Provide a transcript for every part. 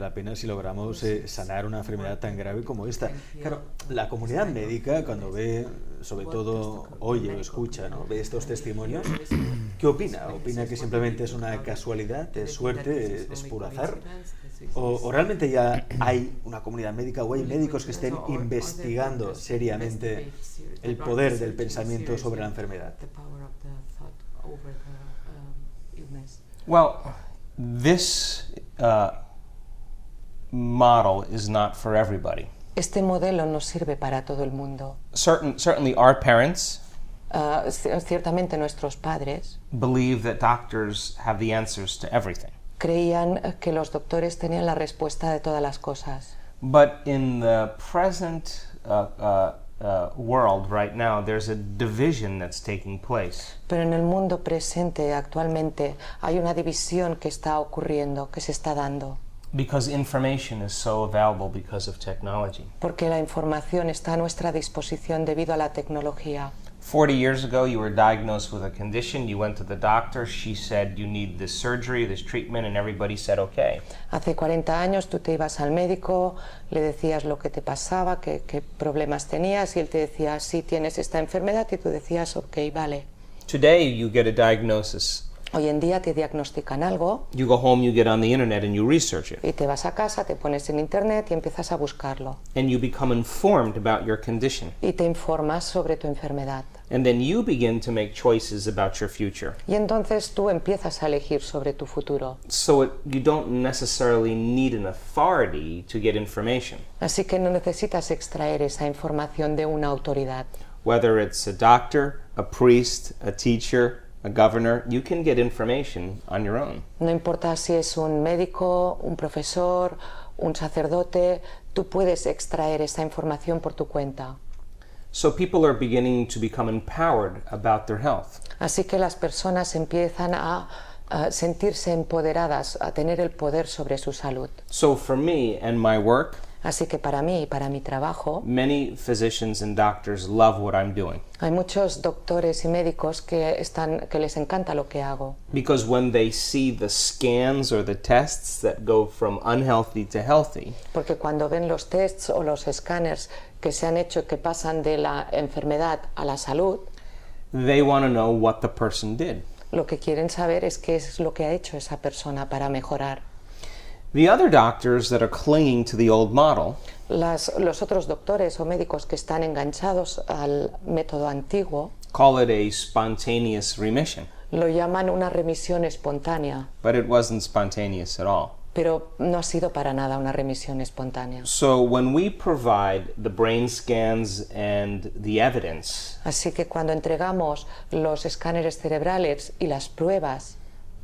la pena si logramos sanar una enfermedad tan grave como esta. Claro, la comunidad médica, cuando ve, sobre todo oye o escucha, ¿no?, ve estos testimonios, ¿qué opina? ¿Opina que simplemente es una casualidad, es suerte, es puro azar? ¿O realmente ya hay una comunidad médica o hay médicos que estén investigando seriamente el poder del pensamiento sobre la enfermedad? Well, this model is not for everybody. Este modelo no sirve para todo el mundo. Certainly our parents Ciertamente nuestros padres believe that doctors have the answers to everything. creían que los doctores tenían la respuesta de todas las cosas. But in the present world right now, there's a division that's taking place. Pero en el mundo presente, actualmente, hay una división que está ocurriendo, que se está dando. Because information is so available because of technology. Porque la información está a nuestra disposición debido a la tecnología. 40 years ago, you were diagnosed with a condition, you went to the doctor, she said you need this surgery, this treatment, and everybody said okay. Hace 40 años tú te ibas al médico, le decías lo que te pasaba, qué problemas tenías, y él te decía, sí, tienes esta enfermedad, y tú decías, ok, vale. Today, you get a diagnosis. Hoy en día te diagnostican algo, You go home, you get on the internet, and you research it. y te vas a casa, te pones en internet y empiezas a buscarlo. And you become informed about your condition. Y te informas sobre tu enfermedad. And then you begin to make choices about your future. Y entonces tú empiezas a elegir sobre tu futuro. So you don't necessarily need an authority to get information. Así que no necesitas extraer esa información de una autoridad. Whether it's a doctor, a priest, a teacher, a governor, you can get information on your own. No importa si es un médico, un profesor, un sacerdote, tú puedes extraer esa información por tu cuenta. So people are beginning to become empowered about their health. Así que las personas empiezan a sentirse empoderadas, a tener el poder sobre su salud. So for me and my work, Así que para mí y para mi trabajo, many physicians and doctors love what I'm doing. hay muchos doctores y médicos que les encanta lo que hago. Because when they see the scans or the tests that go from unhealthy to healthy, Porque cuando ven los tests o los escáneres que se han hecho que pasan de la enfermedad a la salud, they want to know what the person did. lo que quieren saber es qué es lo que ha hecho esa persona para mejorar. The other doctors that are clinging to the old model Los otros doctores o médicos que están enganchados al método antiguo call it a spontaneous remission, lo llaman una remisión espontánea, but it wasn't spontaneous at all. pero no ha sido para nada una remisión espontánea. So when we provide the brain scans and the evidence, Así que cuando entregamos los escáneres cerebrales y las pruebas,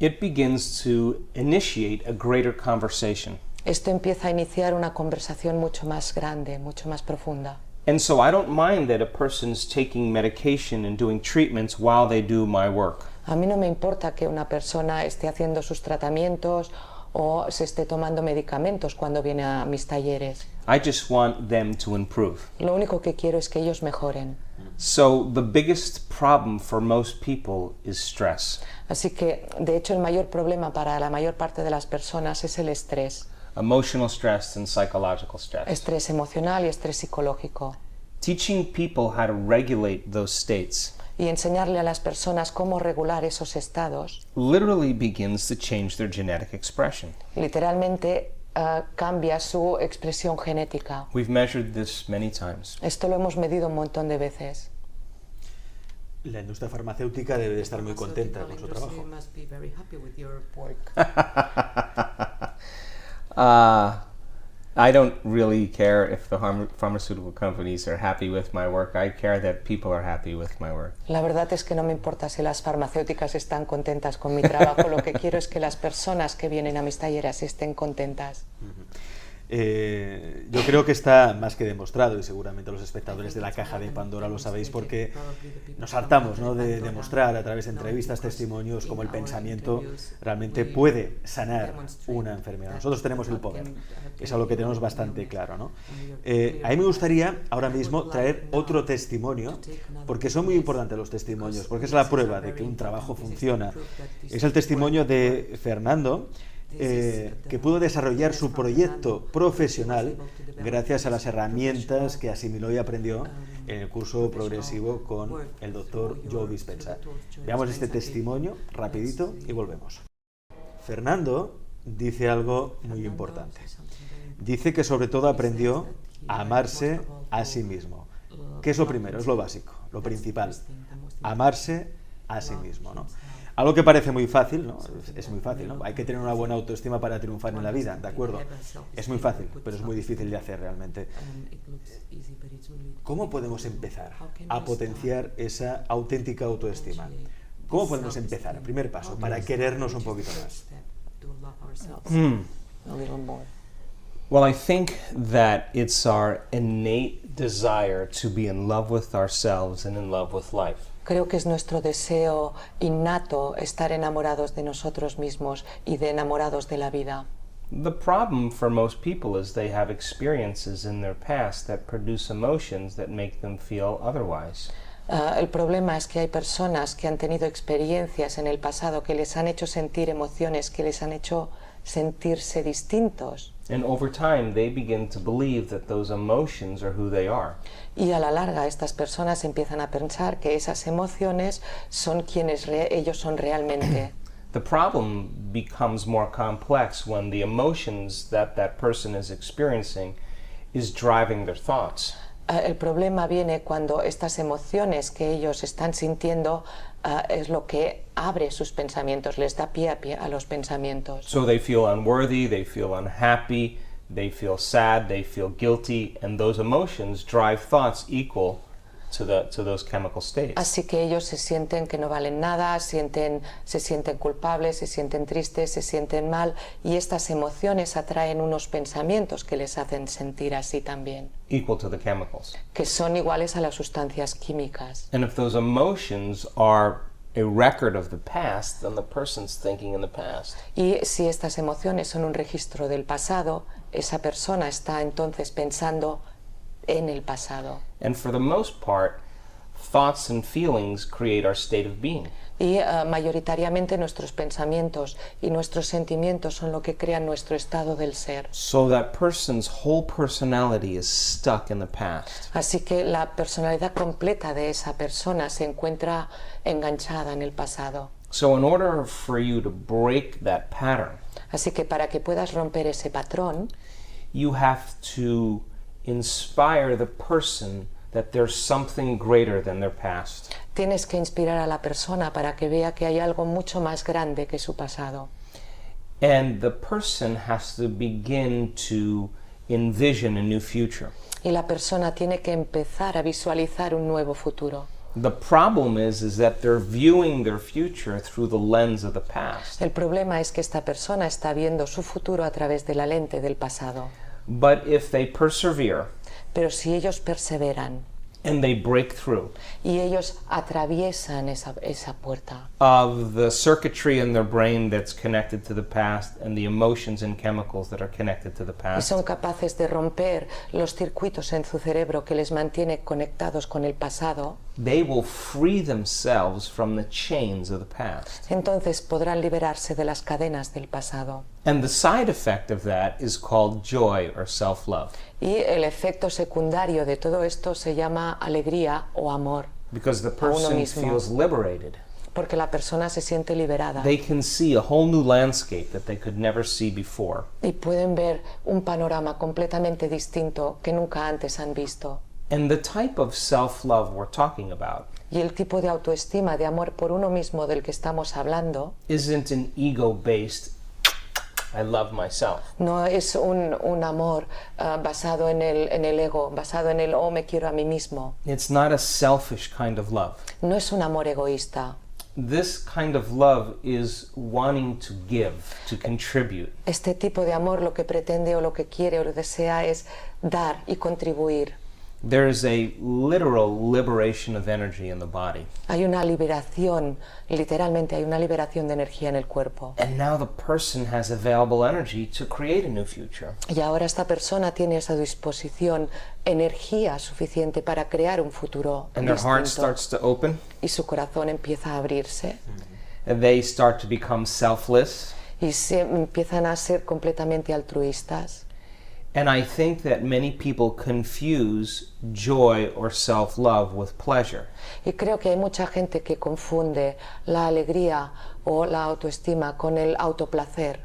it begins to initiate a greater conversation. esto empieza a iniciar una conversación mucho más grande, mucho más profunda. And so I don't mind that a person's taking medication and doing treatments while they do my work. A mí no me importa que una persona esté haciendo sus tratamientos o se esté tomando medicamentos cuando viene a mis talleres. I just want them to improve. Lo único que quiero es que ellos mejoren. So the biggest problem for most people is stress. Así que, de hecho, el mayor problema para la mayor parte de las personas es el estrés. Emotional stress and psychological stress. Estrés emocional y estrés psicológico. Teaching people how to regulate those states Y enseñarle a las personas cómo regular esos estados literally begins to change their genetic expression. literalmente cambia su expresión genética. We've measured this many times. Esto lo hemos medido un montón de veces. La industria farmacéutica debe de estar muy contenta con su trabajo. I don't really care if the pharmaceutical companies are happy with my work. I care that people are happy with my work. La verdad es que no me importa si las farmacéuticas están contentas con mi trabajo. Lo que quiero es que las personas que vienen a mis talleres estén contentas. Yo creo que está más que demostrado, y seguramente los espectadores de la Caja de Pandora lo sabéis, porque nos hartamos, ¿no?, de demostrar a través de entrevistas, testimonios, cómo el pensamiento realmente puede sanar una enfermedad. Nosotros tenemos el poder, es algo que tenemos bastante claro, ¿no? A mí me gustaría ahora mismo traer otro testimonio, porque son muy importantes los testimonios, porque es la prueba de que un trabajo funciona. Es el testimonio de Fernando, que pudo desarrollar su proyecto profesional gracias a las herramientas que asimiló y aprendió en el curso progresivo con el doctor Joe Dispenza. Veamos este testimonio rapidito y volvemos. Fernando dice algo muy importante. Dice que sobre todo aprendió a amarse a sí mismo. ¿Qué es lo primero? Es lo básico, lo principal. Amarse a sí mismo, ¿no? Algo que parece muy fácil, ¿no? Es muy fácil, ¿no? Hay que tener una buena autoestima para triunfar en la vida, ¿de acuerdo? Es muy fácil, pero es muy difícil de hacer realmente. ¿Cómo podemos empezar a potenciar esa auténtica autoestima? ¿Cómo podemos empezar? Primer paso, para querernos un poquito más. Well, I think that it's our innate desire to be in love with ourselves and in love with life. Creo que es nuestro deseo innato estar enamorados de nosotros mismos y de enamorados de la vida. The problem for most people is they have experiences in their past that produce emotions that make them feel otherwise. El problema es que hay personas que han tenido experiencias en el pasado que les han hecho sentir emociones, que les han hecho sentirse distintos. And over time, they begin to believe that those emotions are who they are. Y a la larga estas personas empiezan a pensar que esas emociones son quienes ellos son realmente. The problem becomes more complex when the emotions that that person is experiencing is driving their thoughts. El problema viene cuando estas emociones que ellos están sintiendo es lo que abre sus pensamientos, les da pie a los pensamientos. So they feel unworthy, they feel unhappy, they feel sad, they feel guilty, and those emotions drive thoughts equal to those chemical states. Así que ellos se sienten que no valen nada, se sienten culpables, se sienten tristes, se sienten mal, y estas emociones atraen unos pensamientos que les hacen sentir así también. Equal to the chemicals. Que son iguales a las sustancias químicas. And if those emotions are a record of the past, then the person's thinking in the past. Y si estas emociones son un registro del pasado, esa persona está entonces pensando en el pasado. And for the most part, thoughts and feelings create our state of being. Y mayoritariamente nuestros pensamientos y nuestros sentimientos son lo que crean nuestro estado del ser. So that person's whole personality is stuck in the past. Así que la personalidad completa de esa persona se encuentra enganchada en el pasado. So in order for you to break that pattern, así que para que puedas romper ese patrón, you have to inspire the person that there's something greater than their past. Tienes que inspirar a la persona para que vea que hay algo mucho más grande que su pasado. And the person has to begin to envision a new future. Y la persona tiene que empezar a visualizar un nuevo futuro. The problem is that they're viewing their future through the lens of the past. El problema es que esta persona está viendo su futuro a través de la lente del pasado. But if they persevere, pero si ellos perseveran, and they break through, y ellos atraviesan esa puerta, of the circuitry in their brain that's connected to the past and the emotions and chemicals that are connected to the y past, son capaces de romper los circuitos en su cerebro que les mantiene conectados con el pasado, they will free themselves from the chains of the past. Entonces podrán liberarse de las cadenas del pasado. And the side effect of that is called joy or self-love. Y el efecto secundario de todo esto se llama alegría o amor. Because the person feels liberated. Porque la persona se siente liberada. They can see a whole new landscape that they could never see before. Y pueden ver un panorama completamente distinto que nunca antes han visto. And the type of self-love we're talking about, y el tipo de autoestima, de amor por uno mismo del que estamos hablando, isn't an ego-based I love myself. No es un amor basado en el ego, basado en el me quiero a mí mismo. It's not a selfish kind of love. No es un amor egoísta. This kind of love is wanting to give, to contribute. Este tipo de amor lo que pretende o lo que quiere o lo desea es dar y contribuir. There is a literal liberation of energy in the body. Hay una liberación, literalmente hay una liberación de energía en el cuerpo. And now the person has available energy to create a new future. Y ahora esta persona tiene a su disposición energía suficiente para crear un futuro And their heart starts to open. Y su corazón empieza a abrirse. And they start to become selfless. Y y empiezan a ser completamente altruistas. And I think that many people confuse joy or self-love with pleasure. Y creo que hay mucha gente que confunde la alegría o la autoestima con el autoplacer.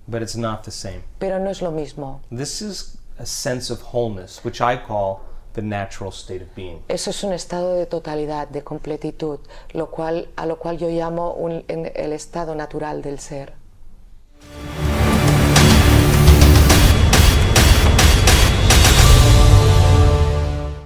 But it's not the same. Pero no es lo mismo. This is a sense of wholeness, which I call the natural state of being. Eso es un estado de totalidad, de completitud, a lo cual yo llamo el estado natural del ser.